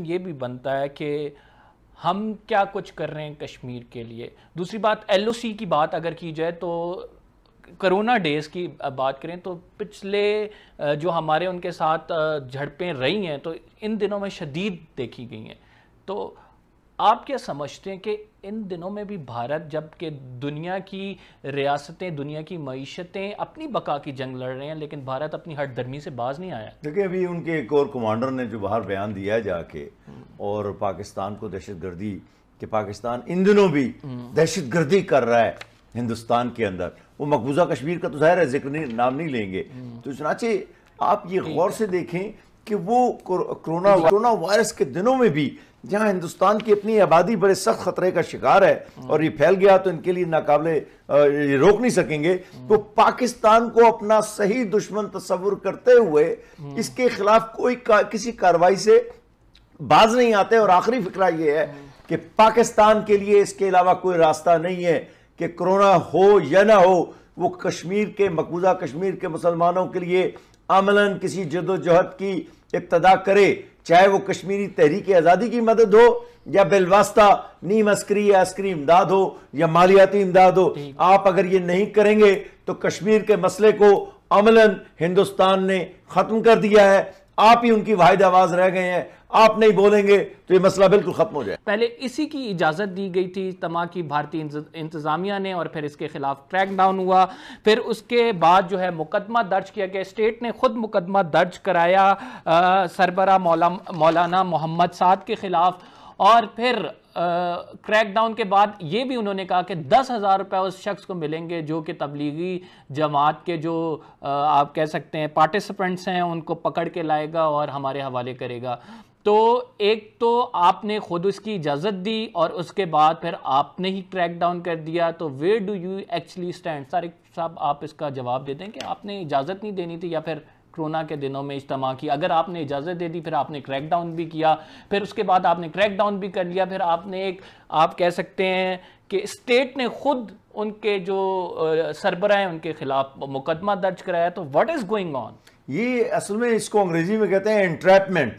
ये भी बनता है कि हम क्या कुछ कर रहे हैं कश्मीर के लिए। दूसरी बात, एलओसी की बात अगर की जाए तो कोरोना डेज की बात करें तो पिछले जो हमारे उनके साथ झड़पें रही हैं तो इन दिनों में शदीद देखी गई हैं। तो आप क्या समझते हैं कि इन दिनों में भी भारत, जबकि दुनिया की रियासतें, दुनिया की मईशतें अपनी बका की जंग लड़ रहे हैं, लेकिन भारत अपनी हठधर्मी से बाज नहीं आया? देखिए, अभी उनके एक और कमांडर ने जो बाहर बयान दिया है जाके और पाकिस्तान को दहशतगर्दी, कि पाकिस्तान इन दिनों भी दहशतगर्दी कर रहा है हिंदुस्तान के अंदर, वो मकबूजा कश्मीर का तो जाहिर है जिक्र नाम नहीं लेंगे। तो चुनाचे आप ये गौर से देखें कि वो कोरोना वायरस के दिनों में भी जहां हिंदुस्तान की अपनी आबादी बड़े सख्त खतरे का शिकार है और ये फैल गया तो इनके लिए नाकाबिले ये रोक नहीं सकेंगे, तो पाकिस्तान को अपना सही दुश्मन तस्वुर करते हुए इसके खिलाफ किसी कार्रवाई से बाज नहीं आते। और आखिरी फिक्रा ये है कि पाकिस्तान के लिए इसके अलावा कोई रास्ता नहीं है कि कोरोना हो या ना हो, वो कश्मीर के, मकबूजा कश्मीर के मुसलमानों के लिए अमलन किसी जदोजहद की इब्तदा करे, चाहे वो कश्मीरी तहरीक आज़ादी की मदद हो या बिलवास्ता नीम अस्करी या अस्करी इमदाद हो या मालियाती इमदाद हो। आप अगर ये नहीं करेंगे तो कश्मीर के मसले को अमलन हिंदुस्तान ने खत्म कर दिया है। आप ही उनकी वाहिद आवाज रह गए हैं, आप नहीं बोलेंगे तो ये मसला बिल्कुल खत्म हो जाए। पहले इसी की इजाज़त दी गई थी तमा की भारतीय इंतज़ामिया ने, और फिर इसके खिलाफ क्रैक डाउन हुआ। फिर उसके बाद जो है मुकदमा दर्ज किया गया, स्टेट ने खुद मुकदमा दर्ज कराया सरबरा मौलाना मोहम्मद साद के खिलाफ। और फिर क्रैकडाउन के बाद ये भी उन्होंने कहा कि 10,000 रुपये उस शख्स को मिलेंगे जो कि तबलीगी जमात के जो आप कह सकते हैं पार्टिसिपेंट्स हैं उनको पकड़ के लाएगा और हमारे हवाले करेगा। तो एक तो आपने खुद उसकी इजाज़त दी और उसके बाद फिर आपने ही क्रैकडाउन कर दिया। तो where do you actually stand? Tariq साहब, आप इसका जवाब दे दें कि आपने इजाज़त नहीं देनी थी या फिर कोरोना के दिनों में इज्तिमा की, अगर आपने इजाज़त दे दी फिर आपने क्रैकडाउन भी किया, फिर उसके बाद आपने क्रैकडाउन भी कर लिया, फिर आपने एक, आप कह सकते हैं कि स्टेट ने खुद उनके जो सरबराह हैं उनके खिलाफ मुकदमा दर्ज कराया। तो व्हाट इज गोइंग ऑन? ये असल में इसको अंग्रेजी में कहते हैं एंट्रैपमेंट,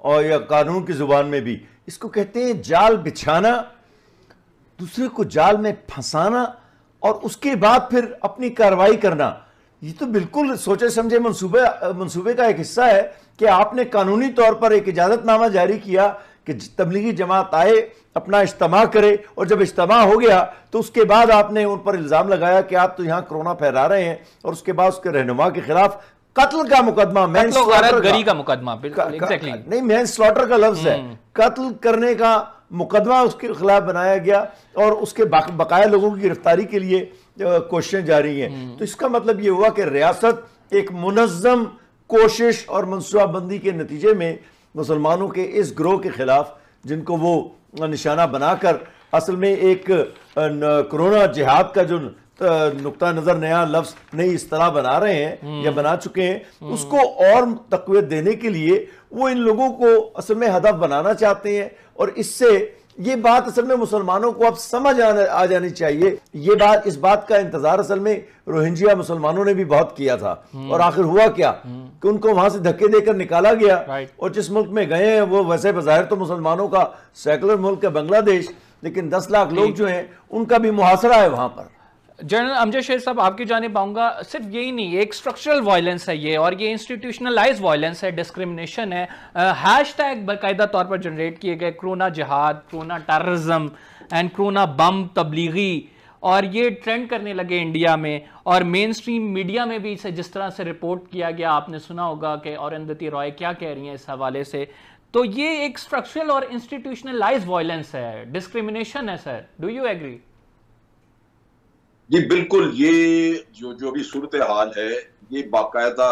और या कानून की जुबान में भी इसको कहते हैं जाल बिछाना, दूसरे को जाल में फंसाना और उसके बाद फिर अपनी कार्रवाई करना। ये तो बिल्कुल सोचे समझे मंसूबे का एक हिस्सा है कि आपने कानूनी तौर पर एक इजाजतनामा जारी किया कि तबलीगी जमात आए, अपना इज्तिमा करे, और जब इज्तिमा हो गया तो उसके बाद आपने उन पर इल्जाम लगाया कि आप तो यहां कोरोना फैला रहे हैं, और उसके बाद उसके रहनुमा के खिलाफ कत्ल का मुकदमा, मैन स्लॉटर का लफ्ज है, कत्ल करने का मुकदमा उसके खिलाफ बनाया गया और उसके बकाया लोगों की गिरफ्तारी के लिए कोशिशें जारी हैं। तो इसका मतलब यह हुआ कि रियासत एक मुनज़्ज़म कोशिश और मनसूबाबंदी के नतीजे में मुसलमानों के इस ग्रोह के खिलाफ, जिनको वो निशाना बनाकर असल में एक कोरोना जिहाद का जो नुक्ता नजर नया लफ्ज नई इस्तेलाह बना रहे हैं या बना चुके हैं, उसको और तक़वियत देने के लिए वो इन लोगों को असल में हदफ बनाना चाहते हैं। और इससे ये बात असल में मुसलमानों को अब समझ आ जानी चाहिए। ये बात, इस बात का इंतजार असल में रोहिंग्या मुसलमानों ने भी बहुत किया था, और आखिर हुआ क्या कि उनको वहां से धक्के देकर निकाला गया, और जिस मुल्क में गए हैं वो वैसे बज़ाहिर तो मुसलमानों का सेकुलर मुल्क है बांग्लादेश, लेकिन 10 लाख लोग जो हैं उनका भी मुहासरा है वहां पर। जनरल अमजद शेर साहब, आपकी जानिब आऊँगा। सिर्फ यही नहीं, एक स्ट्रक्चरल वायलेंस है ये, और ये इंस्टीट्यूशनलाइज वायलेंस है, डिस्क्रिमिनेशन है। हैशटैग बाकायदा तौर पर जनरेट किए गए, कोरोना जिहाद, कोरोना टेररिज्म एंड कोरोना बम तबलीगी, और ये ट्रेंड करने लगे इंडिया में, और मेन स्ट्रीम मीडिया में भी इसे जिस तरह से रिपोर्ट किया गया, आपने सुना होगा कि अरुंधति रॉय क्या कह रही हैं इस हवाले से। तो ये एक स्ट्रक्चरल और इंस्टीट्यूशनलाइज वायलेंस है, डिस्क्रिमिनेशन है सर, डू यू एग्री? जी बिल्कुल, ये जो भी सूरत हाल है ये बाकायदा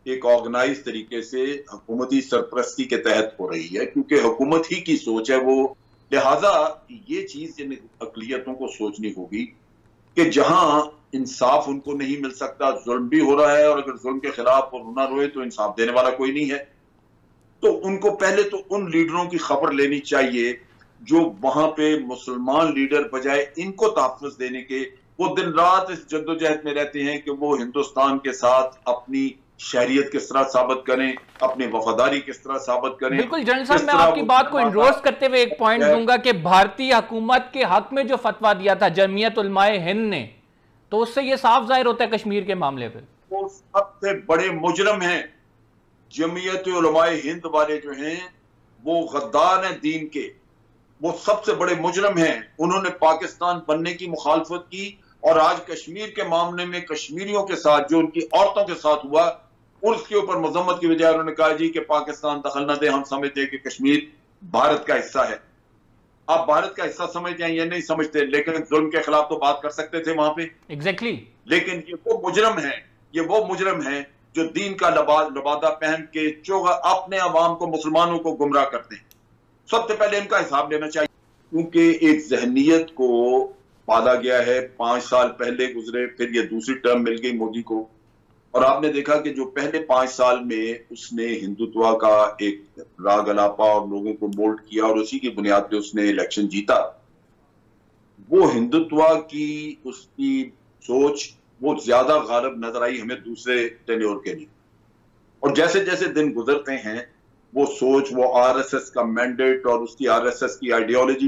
एक ऑर्गेनाइज तरीके से हुकूमती सरपरस्ती के तहत हो रही है, क्योंकि हुकूमत ही की सोच है वो। लिहाजा ये चीज इन अक़लियतों को सोचनी होगी कि जहां इंसाफ उनको नहीं मिल सकता, जुल्म भी हो रहा है, और अगर जुल्म के खिलाफ वो ना रोए तो इंसाफ देने वाला कोई नहीं है। तो उनको पहले तो उन लीडरों की खबर लेनी चाहिए जो वहां पे मुसलमान लीडर बजाय इनको तहफ़्फ़ुज़ देने के, वो दिन रात इस जद्दोजहद में रहते हैं कि वो हिंदुस्तान के साथ अपनी शहरियत किस तरह साबित करें, अपनी वफादारी किस तरह साबित करें। बिल्कुल जनरल साहब, मैं आपकी बात को इंडोर्स करते हुए एक पॉइंट दूंगा कि भारतीय हुकूमत के हक में जो फतवा दिया था जमीयत उलमाए हिंद ने, तो उससे ये साफ जाहिर होता है कश्मीर के मामले पे वो सबसे बड़े मुजरम हैं। जमीयत उलमाए हिंद वाले जो हैं वो गद्दार हैं दीन के, वो सबसे बड़े मुजरम हैं। उन्होंने पाकिस्तान बनने की मुखालफत की और आज कश्मीर के मामले में कश्मीरियों के साथ जो उनकी औरतों के साथ हुआ उसके ऊपर मजम्मत की बजाय उन्होंने कहा जी कि पाकिस्तान दखल न दे, हम समझते हैं कि कश्मीर भारत का हिस्सा है। आप भारत का हिस्सा समझते हैं ये नहीं समझते, लेकिन जुल्म के खिलाफ तो बात कर सकते थे वहां पे। एग्जैक्टली लेकिन ये वो मुजरम है, ये वो मुजरम है जो दीन का लबादा पहन के जो अपने अवाम को, मुसलमानों को गुमराह करते हैं। सबसे पहले इनका हिसाब लेना चाहिए, क्योंकि एक जहनीत को पाला गया है। 5 साल पहले गुजरे, फिर ये दूसरी टर्म मिल गई मोदी को, और आपने देखा कि जो पहले 5 साल में उसने हिंदुत्व का एक राग अलापा और लोगों को मोल्ड किया और उसी की बुनियाद पे उसने इलेक्शन जीता। वो हिंदुत्व की उसकी सोच वो ज्यादा गालिब नजर आई हमें दूसरे टेन्योर के लिए, और जैसे जैसे दिन गुजरते हैं वो सोच, वो आरएसएस का मैंडेट और उसकी आरएसएस की आइडियोलॉजी